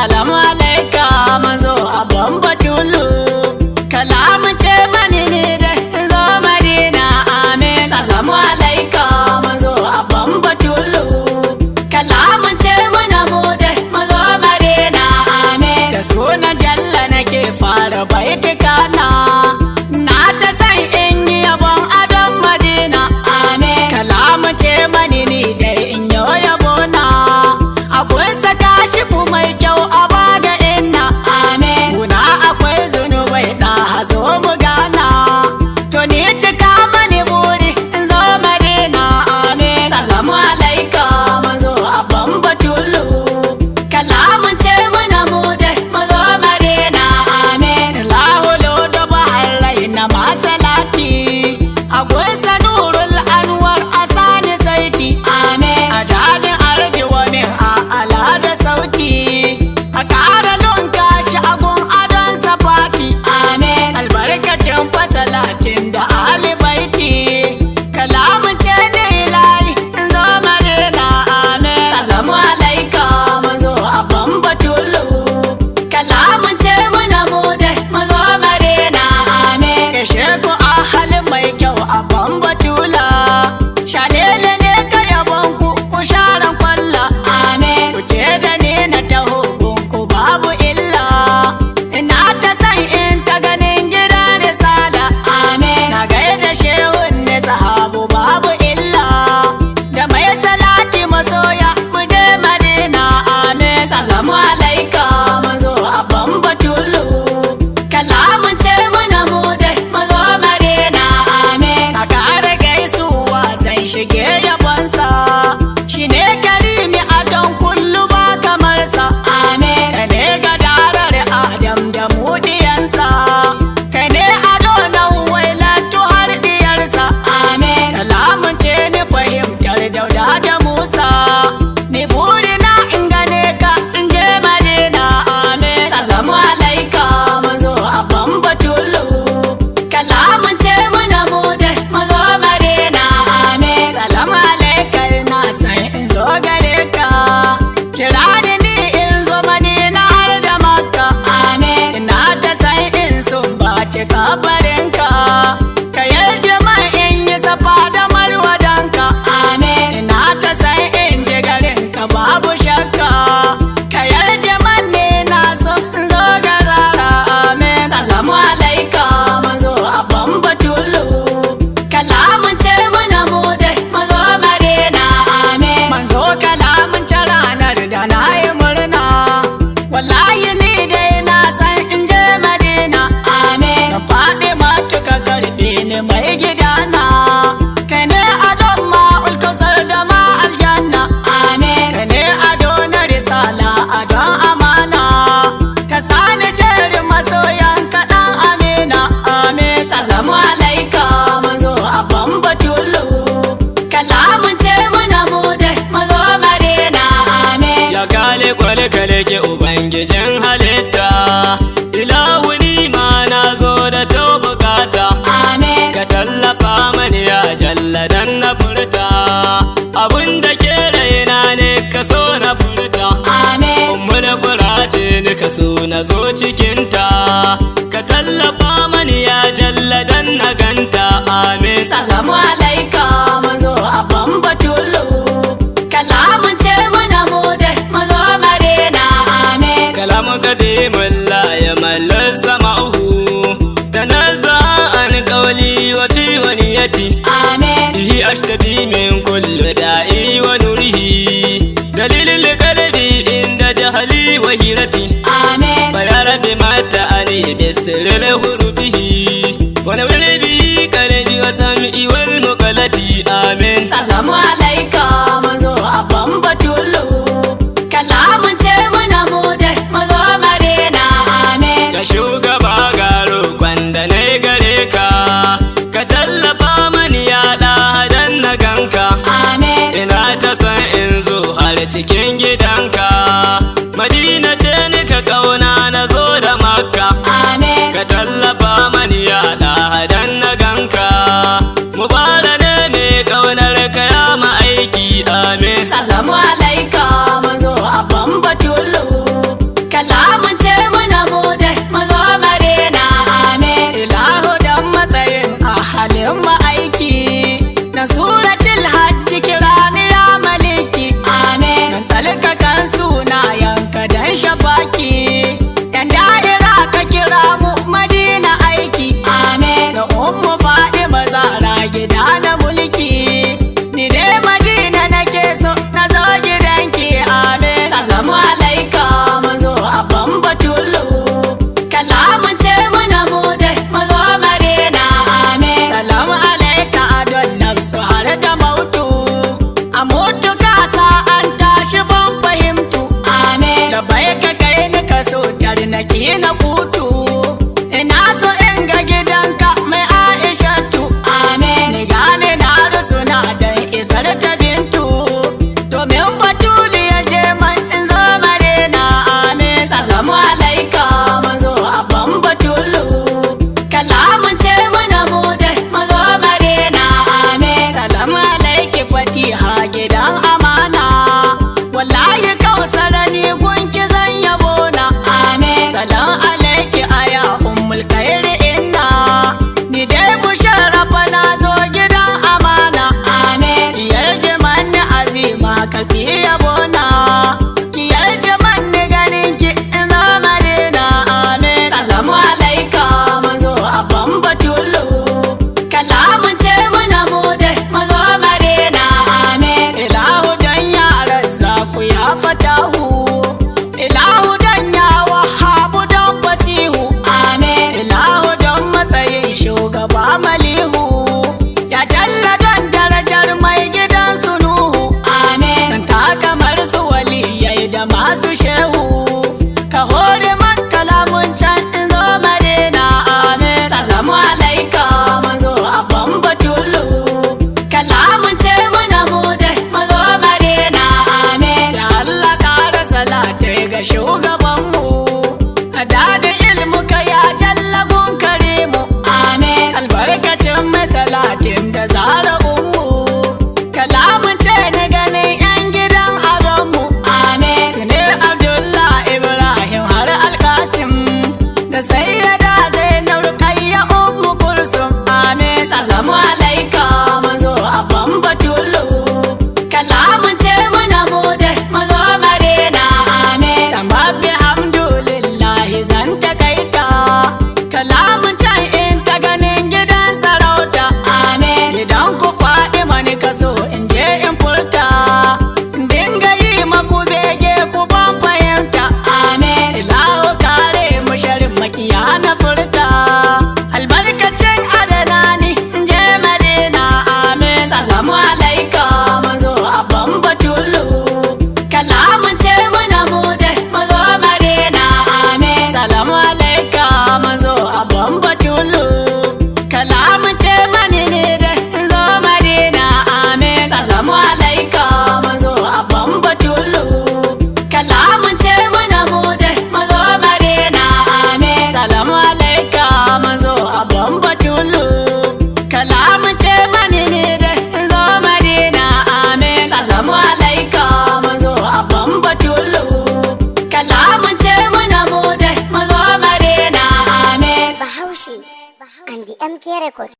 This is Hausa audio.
Salamu alaika manzo abban batulu, kalamu ce mani ne da zo Madina amin. Salamu alaika manzo abban batulu, kalamu ce muna mu da mazo Madina amin. Da sunan Jalla nake fara baitukana, na ta san in yi yabon adon Madina amin. Kalamu ce mani ne da in yo yabona, akwai saka shi mai kyau a baga inna amin. Guna akwai zunubai da hazo mu gana, to ni cika mani buri in zo Madina amin. Salamu alaika manzo abban batulu, kalamun ce muna mu da mazo Madina amin. Lahulo da baharai na masalati, akwai sanurul anwar asani saiti amin. A dadin ardi wa min a ala da sauti, a ƙara nunka shi agun adon safati amin. Albarkacin fasalatin da alibaiti, kalamun ce ni layi in zo Madina amin. Salamu alaika manzo abban batulu, kalamun ce muna mu da mazo Madina amin. Kashe ku a halin mai kyau abban batula, shalele ne ka yabon ku sharan kwalla amin. Ku ce da ni na taho gunku babu illa, ina ta san in ta ganin gidan risala amin. Na gaida shehun ne sahabu babu illa, da mai salati masoya mu je Madina amin. Salamu alaika manzo abban batulu, kalamun ce muna mu da mazo Madina amin. A ƙara gaisuwa zan shige yabonsa, shi ne karimi a don kullu ba kamar sa amin. Ka ne gadarar Adam da mudiyansa, ka ne ado na wailatu har diyarsa amin. Kalamun ce ni fahimtar Dauda da Musa, ni burina in gane ka in je Madina amin. Salamu alaika manzo abban batulu, kalamun ce muna mu da mazo Madina amin. Salamu alaika na san in zo gare ka, kira ni in zo Madina har da Makka amin. Ina ta san in sun bace kabarinka, ka yarje man in yi safa da marwa danka amin. Ina ta san in je garinka babu shakka, ka yarje man ne na so in zo garara amin. Salamu alaika manzo abban batulu, kalamun ce muna mu da mazo Madina amin. Manzo kalamun ce ranar da na yi murna, wallahi ni dai na san in je Madina amin. Na faɗi matuka karɓe ni mai gidana, kai ne adon ma ulkausar da ma aljanna amin. Kai ne ado na risala adon amana, ka sani jerin masoyan kaɗan amina amin. Salamu alaika manzo abban batulu, kalamun ce muna mu da mazo Madina amin. Ya kale kwale ke ubangijin halitta, ilahu ni ma na zo da ta bukata amin. ka tallafa mani ya Jalla dan na furta, abun da ke raina ne ka so na furta amin. ummul qura ce ni ka so na zo cikinta, ka tallafa mani ya Jalla dan na ganta amin. Salamu alaika manzo abban batulu, kalamun ce muna mu da mazo Madina amin. kalamu kadimun la ya mallar sama'uhu, da naza an qawli wa fi waniyati amin. bihi ashtabi min kulli da'i wa nurihi, dalilul qalbi inda jahli wa hirati amin. fa ya rabbi mata ani bisirri hurufihi, wa nawli bihi qalbi wa sam'i wal muqallati amin. Salamu alaika manzo abban batulu, kalamun ce muna mu da mazo Madina amin. Ka shugaba garo kwanda na gare ka, ka tallafa mani ya dan na ganka amin. ina ta san in zo har cikin gidanka, Madina ce ni ka kauna na zo da Makka amin. ka tallafa mani ya dan na ganka, mubara ne mai kaunar ka ya ma aiki amin. Salamu alaika manzo abban batulu, yabona ki yarje manni ganin ki ina Madina amin. Salamu alaika manzo abban batulu, kalamun ce muna mu dai mazo Madina amin. Ilahu dan ya razzaku ya fatahu, ilahu dan ya wahabu dan fasihu amin. Ilahu dan matsayin shugaba malihu, ya jalla don darajar mai gidan sunuhu amin. Dan ta kamar su waliyai da masu shehu, ka hore man kalamun can in zo Madina amin. Salamu alaika manzo abban batulu, kalamun ce muna mu dai mazo Madina amin. Ya Allah kara salatai ga shugabanmu, da ilmuka ya jalla gun karimu amin. Albarkacin mai salatin da zara ummu, kalamun ce ni ganin yan gidan adonmu amin. Su ne Abdullah Ibrahim har Alkasim, da sayyada Zainab Rukayya ummu Kulsum amin. Salamu alaika manzo abban batulu, kalamun ce muna mu dai mazo Madina amin. Tambabbi hamdulillahi zan takaita, kalamun can in ta ganin gidan sarauta amin. Gidan ku faɗi mani kaso in je in furta, dinga yi maku bege ku ban fahimta amin. Ilahu kare mu sharin makiya na furta, albarkacin adanani in je Madina amin. Salamu alaika manzo abban batulu, kalamun ce muna mu dai mazo Madina amin. Salamu alaika manzo abban batulu, kalamun ce mani ne dai in zo Madina amin. Salamu alaika manzo abban batulu, kalamun ce muna mu dai mazo Madina amin. Salamu alaika manzo abban batulu, kalamun ce mani ne dai in zo Madina amin. Salamu alaika manzo abban batulu, kalamun ce muna mu dai mazo Madina amin. Bahaushe and the MK Record.